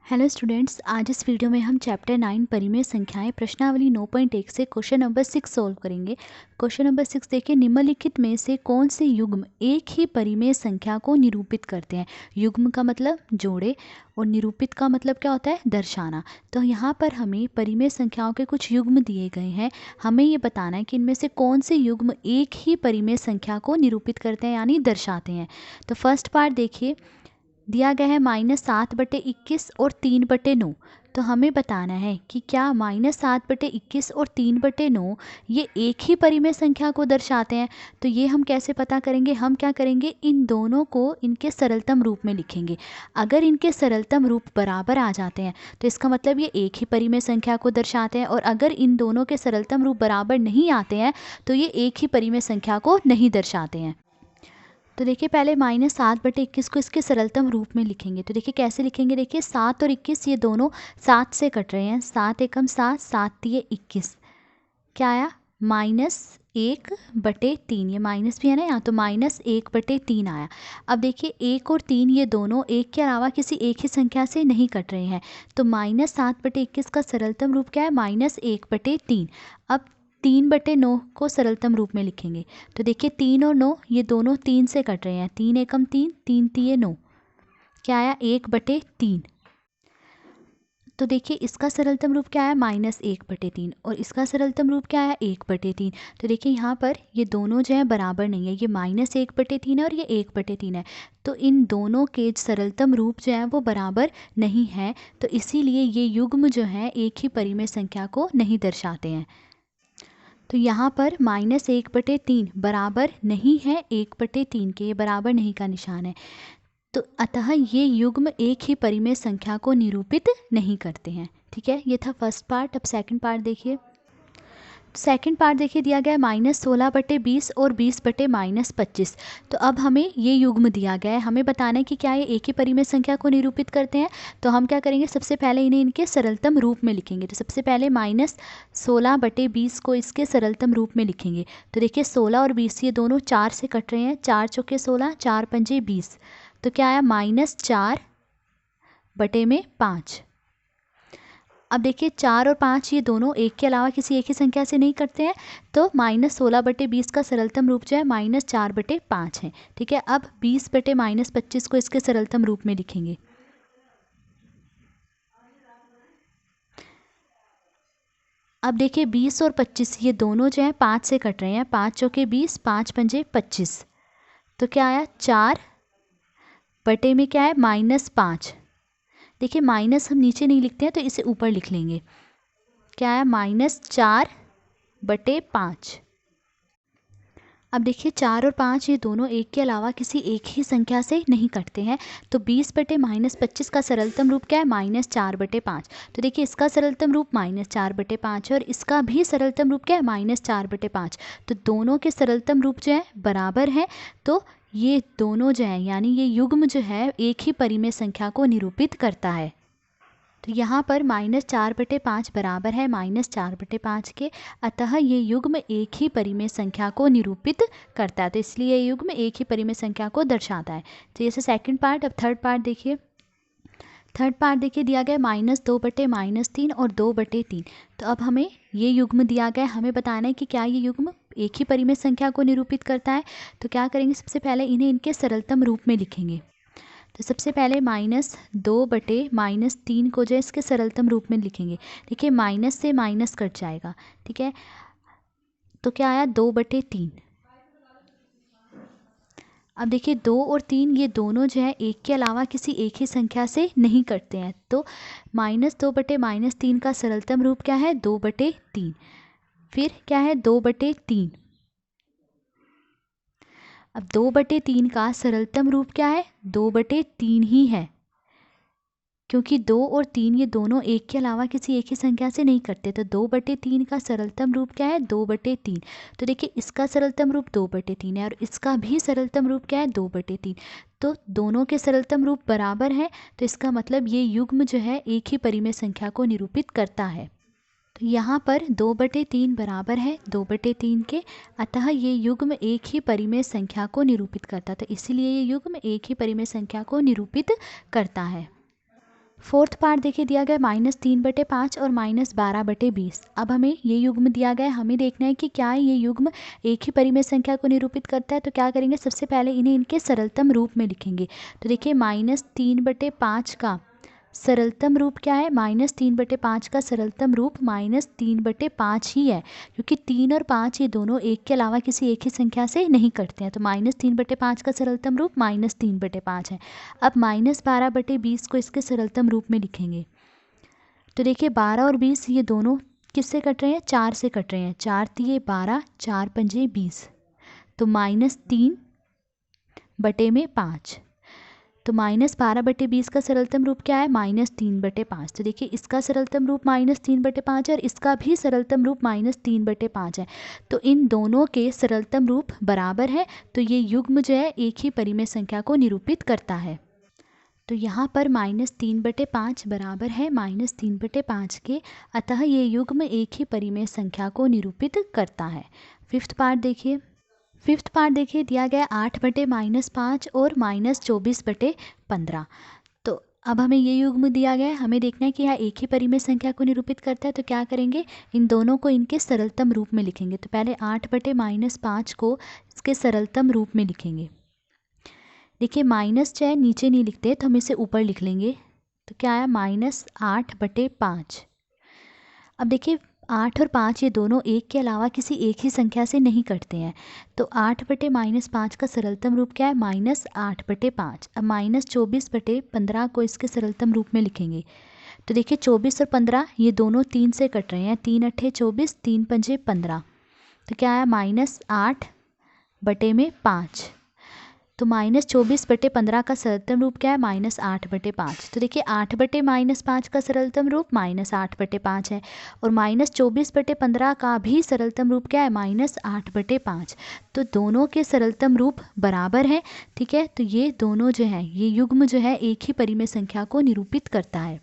Hello students, आज इस video में हम चैप्टर 9 परिमेय संख्याएं प्रश्नावली 9.1 से क्वेश्चन नंबर 6 सॉल्व करेंगे। क्वेश्चन नंबर 6 देखिए, निम्नलिखित में से कौन से युग्म एक ही परिमेय संख्या को निरूपित करते हैं। युग्म का मतलब जोड़े और निरूपित का मतलब क्या होता है, दर्शाना। तो यहाँ पर हमें परिमेय संख्याओं के कुछ युग्म दिए गए हैं। हमें ये बताना है कि इनमें से कौन से युग्म एक ही परिमेय संख्या को निरूपित करते हैं यानी दर्शाते हैं। तो फर्स्ट पार्ट देखिए, दिया गया है -7/21 और 3/9। तो हमें बताना है कि क्या -7/21 और 3/9 ये एक ही परिमेय संख्या को दर्शाते हैं। तो ये हम कैसे पता करेंगे, हम क्या करेंगे, इन दोनों को इनके सरलतम रूप में लिखेंगे। अगर इनके सरलतम रूप बराबर आ जाते हैं तो इसका मतलब ये एक ही परिमेय संख्या को दर्शाते हैं, और अगर इन दोनों के सरलतम रूप बराबर नहीं आते हैं तो ये एक ही परिमेय संख्या को नहीं दर्शाते हैं। तो देखिए, पहले -7/21 को इसके सरलतम रूप में लिखेंगे। तो देखिए कैसे लिखेंगे, देखिए 7 और 21 ये दोनों 7 से कट रहे हैं। 7 एकम 7, 7 तिये 21, क्या आया, -1/3। ये माइनस भी है ना यहाँ, तो -1/3 आया। अब देखिए 1 और 3 ये दोनों एक के अलावा किसी एक ही संख्या से नहीं कट रहे हैं। तो -7/21 का सरलतम रूप क्या है, -1/3। अब 3/9 को सरलतम रूप में लिखेंगे। तो देखिए 3 और 9 ये दोनों 3 से कट रहे हैं। 3 एकम 3, 3 तिये 9, क्या आया, 1/3। तो देखिए इसका सरलतम रूप क्या है, -1/3, और इसका सरलतम रूप क्या है, 1/3। तो देखिए यहाँ पर ये दोनों जो है बराबर नहीं है, ये -1/3 है और ये 1/3 है। तो इन दोनों के सरलतम रूप जो है वो बराबर नहीं है, तो इसीलिए ये युग्म जो है एक ही परिमेय संख्या को नहीं दर्शाते हैं। तो यहाँ पर -1/3 बराबर नहीं है 1/3 के, ये बराबर नहीं का निशान है। तो अतः ये युग्म एक ही परिमेय संख्या को निरूपित नहीं करते हैं। ठीक है, ये था फर्स्ट पार्ट। अब सेकंड पार्ट देखिए। सेकंड पार्ट देखिए, दिया गया है -16/20 और 20/-25। तो अब हमें ये युग्म दिया गया है, हमें बताना है कि क्या ये एक ही परिमेय संख्या को निरूपित करते हैं। तो हम क्या करेंगे, सबसे पहले इन्हें इनके सरलतम रूप में लिखेंगे। तो सबसे पहले -16/20 को इसके सरलतम रूप में लिखेंगे। तो देखिए 16 और 20 ये दोनों 4 से कट रहे हैं। 4 चौके 16, 4 पंजे 20, तो क्या आया, -4/5। अब देखिए 4 और 5 ये दोनों एक के अलावा किसी एक ही संख्या से नहीं कटते हैं। तो -16/20 का सरलतम रूप जो है -4/5 है। ठीक है, अब 20/-25 को इसके सरलतम रूप में लिखेंगे। अब देखिए 20 और 25 ये दोनों जो है 5 से कट रहे हैं। 5 चौके 20, 5 पंजे 25, तो क्या आया, 4 में क्या है, -5। देखिए माइनस हम नीचे नहीं लिखते हैं तो इसे ऊपर लिख लेंगे। क्या है, -4/5। अब देखिए 4 और 5 ये दोनों एक के अलावा किसी एक ही संख्या से नहीं कटते हैं। तो 20/-25 का सरलतम रूप क्या है, -4/5। तो देखिए इसका सरलतम रूप -4/5 है और इसका भी सरलतम रूप क्या है, -4/5। तो दोनों के सरलतम रूप जो है बराबर हैं। तो ये दोनों जो है यानी ये युग्म जो है एक ही परिमेय संख्या को निरूपित करता है। तो यहाँ पर -4/5 बराबर है -4/5 के, अतः ये युग्म एक ही परिमेय संख्या को निरूपित करता है। तो इसलिए ये युग्म एक ही परिमेय संख्या को दर्शाता है। तो ये सेकंड पार्ट। अब थर्ड पार्ट देखिए। थर्ड पार्ट देखिए, दिया गया -2/-3 और 2/3। तो अब हमें ये युग्म दिया गया है, हमें बताना है कि क्या ये युग्म एक ही परिमेय संख्या को निरूपित करता है। तो क्या करेंगे, सबसे पहले इन्हें इनके सरलतम रूप में लिखेंगे। तो सबसे पहले -2/-3 को जो है इसके सरलतम रूप में लिखेंगे। देखिए माइनस से माइनस कट जाएगा। ठीक है, तो क्या आया, 2/3। अब देखिए 2 और 3 ये दोनों जो है एक के अलावा किसी एक ही संख्या से नहीं कटते हैं। तो -2/-3 का सरलतम रूप क्या है, 2/3। फिर क्या है, 2/3। अब 2/3 का सरलतम रूप क्या है, 2/3 ही है, क्योंकि 2 और 3 ये दोनों एक के अलावा किसी एक ही संख्या से नहीं कटते। तो 2/3 का सरलतम रूप क्या है, 2/3। तो देखिए इसका सरलतम रूप 2/3 है और इसका भी सरलतम रूप क्या है, 2/3। तो दोनों के सरलतम रूप बराबर हैं। तो इसका मतलब ये युग्म जो है एक ही परिमेय संख्या को निरूपित करता है। तो यहाँ पर 2/3 बराबर है 2/3 के, अतः ये युग्म एक ही परिमेय संख्या को निरूपित करता है। तो इसीलिए ये युग्म एक ही परिमेय संख्या को निरूपित करता है। फोर्थ पार्ट देखिए दिया गया -3/5 और -12/20। अब हमें ये युग्म दिया गया है, हमें देखना है कि क्या ये युग्म एक ही परिमेय संख्या को निरूपित करता है। तो क्या करेंगे, सबसे पहले इन्हें इनके सरलतम रूप में लिखेंगे। तो देखिए -3/5 का सरलतम रूप क्या है, -3/5 का सरलतम रूप -3/5 ही है, क्योंकि 3 और 5 ये दोनों एक के अलावा किसी एक ही संख्या से नहीं कटते हैं। तो -3/5 का सरलतम रूप -3/5 है। अब -12/20 को इसके सरलतम रूप में लिखेंगे। तो देखिए 12 और 20 ये दोनों किससे कट रहे हैं, 4 से कट रहे हैं। 4 तिये 12, 4 पंजे 20, तो -3/5। तो -12/20 का सरलतम रूप क्या है, -3/5। तो देखिए इसका सरलतम रूप -3/5 है और इसका भी सरलतम रूप -3/5 है। तो इन दोनों के सरलतम रूप बराबर है, तो ये युग्म जो है एक ही परिमेय संख्या को निरूपित करता है। तो यहाँ पर -3/5 बराबर है -3/5 के, अतः ये युग्म एक ही परिमेय संख्या को निरूपित करता है। फिफ्थ पार्ट देखिए दिया गया 8/-5 और -24/15। तो अब हमें ये युग्म दिया गया है, हमें देखना है कि यह एक ही परिमेय संख्या को निरूपित करता है। तो क्या करेंगे, इन दोनों को इनके सरलतम रूप में लिखेंगे। तो पहले 8/-5 को इसके सरलतम रूप में लिखेंगे। देखिए माइनस जो है नीचे नहीं लिखते, तो हम इसे ऊपर लिख लेंगे। तो क्या आया, -8/5। अब देखिए 8 और 5 ये दोनों एक के अलावा किसी एक ही संख्या से नहीं कटते हैं। तो 8/-5 का सरलतम रूप क्या है, -8/5। अब -24/15 को इसके सरलतम रूप में लिखेंगे। तो देखिए 24 और 15 ये दोनों 3 से कट रहे हैं। 3 अट्ठे 24, 3 पंजे 15। तो क्या आया, -8/5। तो -24/15 का सरलतम रूप क्या है, -8/5। तो देखिए 8/-5 का सरलतम रूप -8/5 है और -24/15 का भी सरलतम रूप क्या है, -8/5। तो दोनों के सरलतम रूप बराबर हैं, ठीक है। तो ये दोनों जो है, ये युग्म जो है एक ही परिमेय संख्या को निरूपित करता है।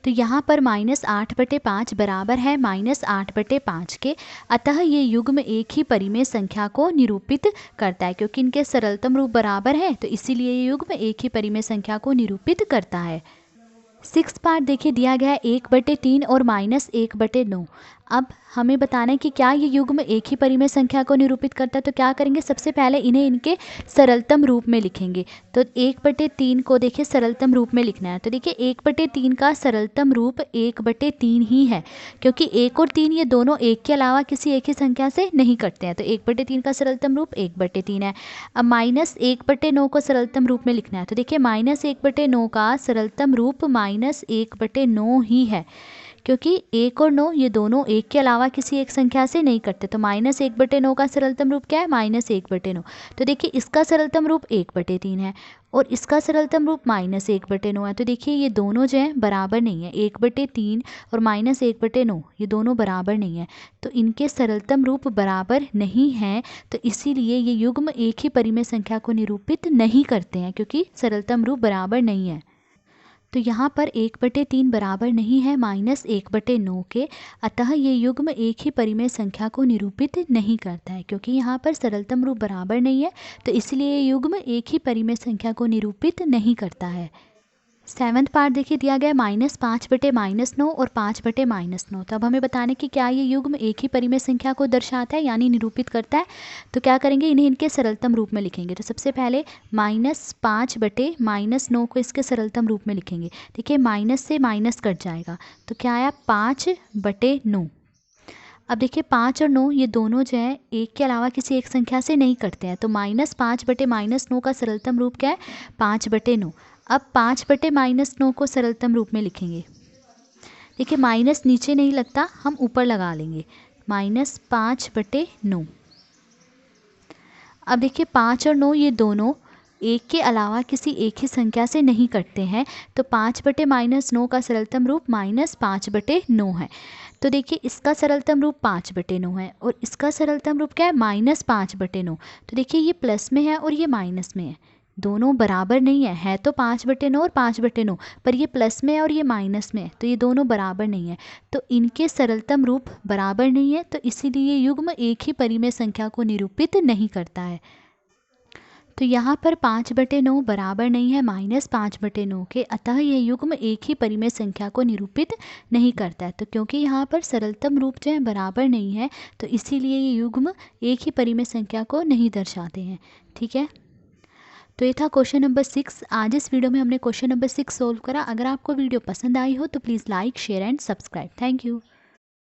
तो यहाँ पर -8/5 बराबर है -8/5 के, अतः ये युग्म एक ही परिमेय संख्या को निरूपित करता है। क्योंकि इनके सरलतम रूप बराबर है, तो इसीलिए ये युग्म एक ही परिमेय संख्या को निरूपित करता है। सिक्स्थ पार्ट देखिए दिया गया है 1/3 और -1/9। अब हमें बताना है कि क्या ये युग्म एक ही परिमेय संख्या को निरूपित करता है। तो क्या करेंगे, सबसे पहले इन्हें इनके सरलतम रूप में लिखेंगे। तो 1/3 को देखिए सरलतम रूप में लिखना है। तो देखिए 1/3 का सरलतम रूप 1/3 ही है, क्योंकि 1 और 3 ये दोनों एक के अलावा किसी एक ही संख्या से नहीं कटते हैं। तो 1/3 का सरलतम रूप 1/3 है। अब -1/9 को सरलतम रूप में लिखना है। तो देखिए -1/9 का सरलतम रूप -1/9 ही है, क्योंकि 1 और 9 ये दोनों एक के अलावा किसी एक संख्या से नहीं कटते। तो -1/9 का सरलतम रूप क्या है, -1/9। तो देखिए इसका सरलतम रूप 1/3 है और इसका सरलतम रूप -1/9 है। तो देखिए ये दोनों जो हैं बराबर नहीं है, 1/3 और -1/9 ये दोनों बराबर नहीं है। तो इनके सरलतम रूप बराबर नहीं हैं, तो इसीलिए ये युग्म एक ही परिमेय संख्या को निरूपित नहीं करते हैं, क्योंकि सरलतम रूप बराबर नहीं है। तो यहाँ पर 1/3 बराबर नहीं है -1/9 के, अतः ये युग्म एक ही परिमेय संख्या को निरूपित नहीं करता है। क्योंकि यहाँ पर सरलतम रूप बराबर नहीं है, तो इसलिए ये युग्म एक ही परिमेय संख्या को निरूपित नहीं करता है। सेवन्थ पार्ट देखिए दिया गया -5/-9 और 5/-9। तो अब हमें बताने कि क्या ये युग्म एक ही परिमेय संख्या को दर्शाता है, यानी निरूपित करता है। तो क्या करेंगे, इन्हें इनके सरलतम रूप में लिखेंगे। तो सबसे पहले -5/-9 को इसके सरलतम रूप में लिखेंगे। देखिए माइनस से माइनस कट जाएगा, तो क्या आया, 5/9। अब देखिए 5 और 9 ये दोनों जो है एक के अलावा किसी एक संख्या से नहीं कटते हैं। तो -5/-9 का सरलतम रूप क्या है, 5/9। अब 5/-9 को सरलतम रूप में लिखेंगे। देखिए माइनस नीचे नहीं लगता, हम ऊपर लगा लेंगे, -5/9। अब देखिए 5 और 9 ये दोनों एक के अलावा किसी एक ही संख्या से नहीं कटते हैं। तो 5/-9 का सरलतम रूप -5/9 है। तो देखिए इसका सरलतम रूप 5/9 है और इसका सरलतम रूप क्या है, -5/9। तो देखिए ये प्लस में है और ये माइनस में है, दोनों बराबर नहीं है तो 5/9 और 5/9, पर ये प्लस में है और ये माइनस में है, तो ये दोनों बराबर नहीं है। तो इनके सरलतम रूप बराबर नहीं है, तो इसीलिए युग्म एक ही परिमेय संख्या को निरूपित नहीं करता है। तो यहाँ पर 5/9 बराबर नहीं है -5/9 के, अतः ये युग्म एक ही परिमेय संख्या को निरूपित नहीं करता है। तो क्योंकि यहाँ पर सरलतम रूप जो है बराबर नहीं है, तो इसीलिए ये युग्म एक ही परिमेय संख्या को नहीं दर्शाते हैं। ठीक है, तो ये था क्वेश्चन नंबर 6। आज इस वीडियो में हमने क्वेश्चन नंबर 6 सोल्व करा। अगर आपको वीडियो पसंद आई हो तो please like, share and subscribe. Thank you.